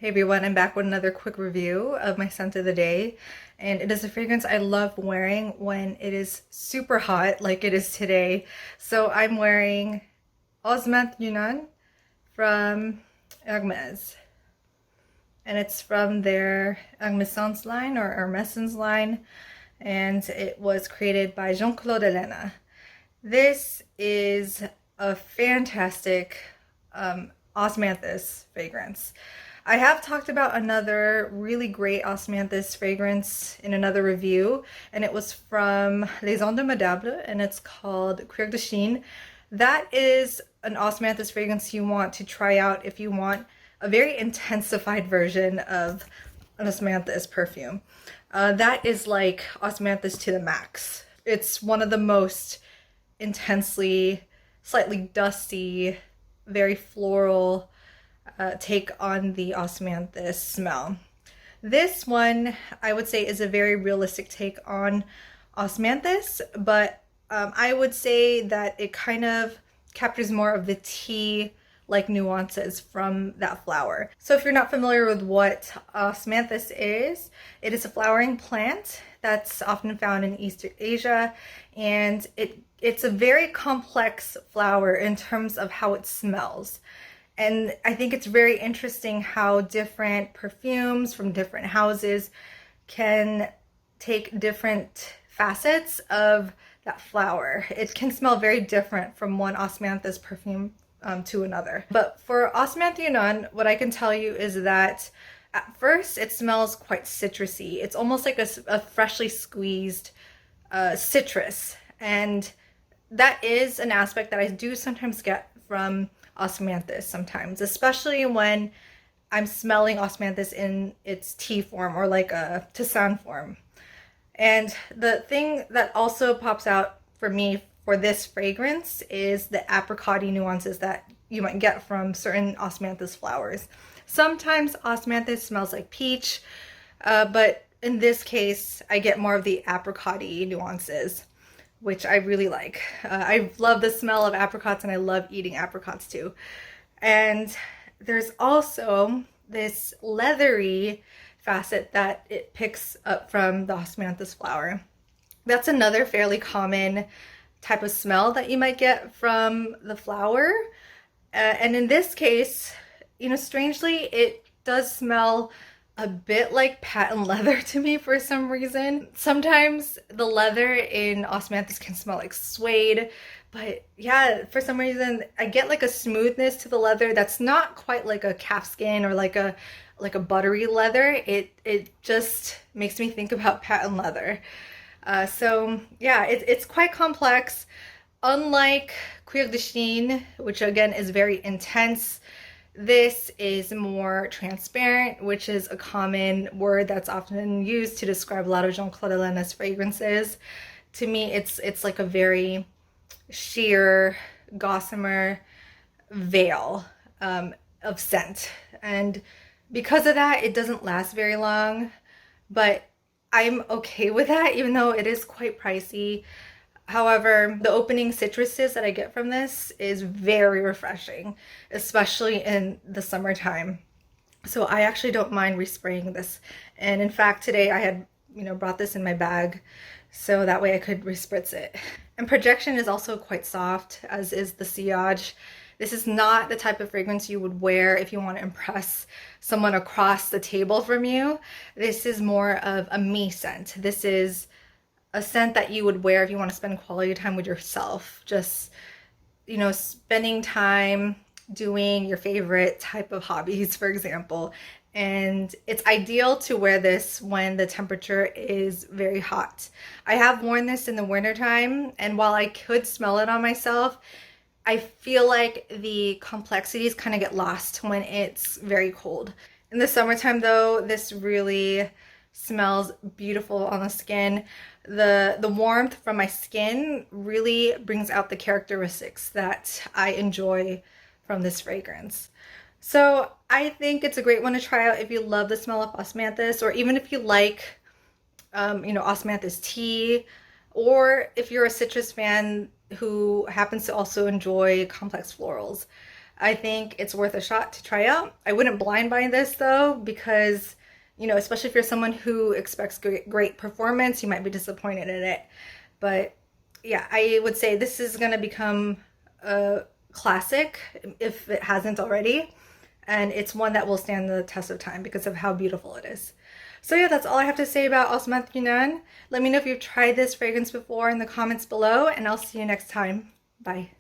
Hey everyone, I'm back with another quick review of my scent of the day, and it is a fragrance I love wearing when it is super hot like it is today. So I'm wearing Osmanthe Yunnan from Hermès, and it's from their Hermessence line or Hermessence line, and it was created by Jean-Claude Elena. This is a fantastic Osmanthus fragrance. I have talked about another really great Osmanthus fragrance in another review, and it was from Les Indomadables, and it's called Cuir de Chine. That is an Osmanthus fragrance you want to try out if you want a very intensified version of an Osmanthus perfume. That is like Osmanthus to the max. It's one of the most intensely, slightly dusty, very floral take on the Osmanthus smell. This one, I would say, is a very realistic take on Osmanthus, but I would say that it kind of captures more of the tea-like nuances from that flower. So if you're not familiar with what Osmanthus is, it is a flowering plant that's often found in East Asia, and it's a very complex flower in terms of how it smells. And I think it's very interesting how different perfumes from different houses can take different facets of that flower. It can smell very different from one Osmanthus perfume to another. But for Osmanthe Yunnan, what I can tell you is that at first it smells quite citrusy. It's almost like a freshly squeezed citrus. And that is an aspect that I do sometimes get from Osmanthus sometimes, especially when I'm smelling Osmanthus in its tea form or like a tisane form. And the thing that also pops out for me for this fragrance is the apricot-y nuances that you might get from certain Osmanthus flowers. Sometimes Osmanthus smells like peach, but in this case, I get more of the apricot-y nuances, which I really like. I love the smell of apricots, and I love eating apricots too. And there's also this leathery facet that it picks up from the Osmanthus flower. That's another fairly common type of smell that you might get from the flower. And in this case, strangely, it does smell a bit like patent leather to me for some reason. Sometimes the leather in Osmanthus can smell like suede, but yeah, for some reason I get like a smoothness to the leather that's not quite like a calfskin or like a buttery leather. It just makes me think about patent leather. So yeah, it's quite complex. Unlike Cuir de Chine, which again is very intense, this is more transparent, which is a common word that's often used to describe a lot of Jean-Claude Elena's fragrances. To me, it's like a very sheer, gossamer veil of scent. And because of that, it doesn't last very long, but I'm okay with that, even though it is quite pricey. However, the opening citruses that I get from this is very refreshing, especially in the summertime. So I actually don't mind respraying this. And in fact, today I had, brought this in my bag so that way I could respritz it. And projection is also quite soft, as is the sillage. This is not the type of fragrance you would wear if you want to impress someone across the table from you. This is more of a me scent. This is a scent that you would wear if you want to spend quality time with yourself. Just, spending time doing your favorite type of hobbies, for example. And it's ideal to wear this when the temperature is very hot. I have worn this in the wintertime, and while I could smell it on myself, I feel like the complexities kind of get lost when it's very cold. In the summertime though, this really smells beautiful on the skin. The warmth from my skin really brings out the characteristics that I enjoy from this fragrance. So I think it's a great one to try out if you love the smell of Osmanthus, or even if you like, Osmanthus tea, or if you're a citrus fan who happens to also enjoy complex florals. I think it's worth a shot to try out. I wouldn't blind buy this though, because, you know, especially if you're someone who expects great performance, you might be disappointed in it. But yeah, I would say this is going to become a classic if it hasn't already. And it's one that will stand the test of time because of how beautiful it is. So yeah, that's all I have to say about Osmanthe Yunnan. Let me know if you've tried this fragrance before in the comments below, and I'll see you next time. Bye.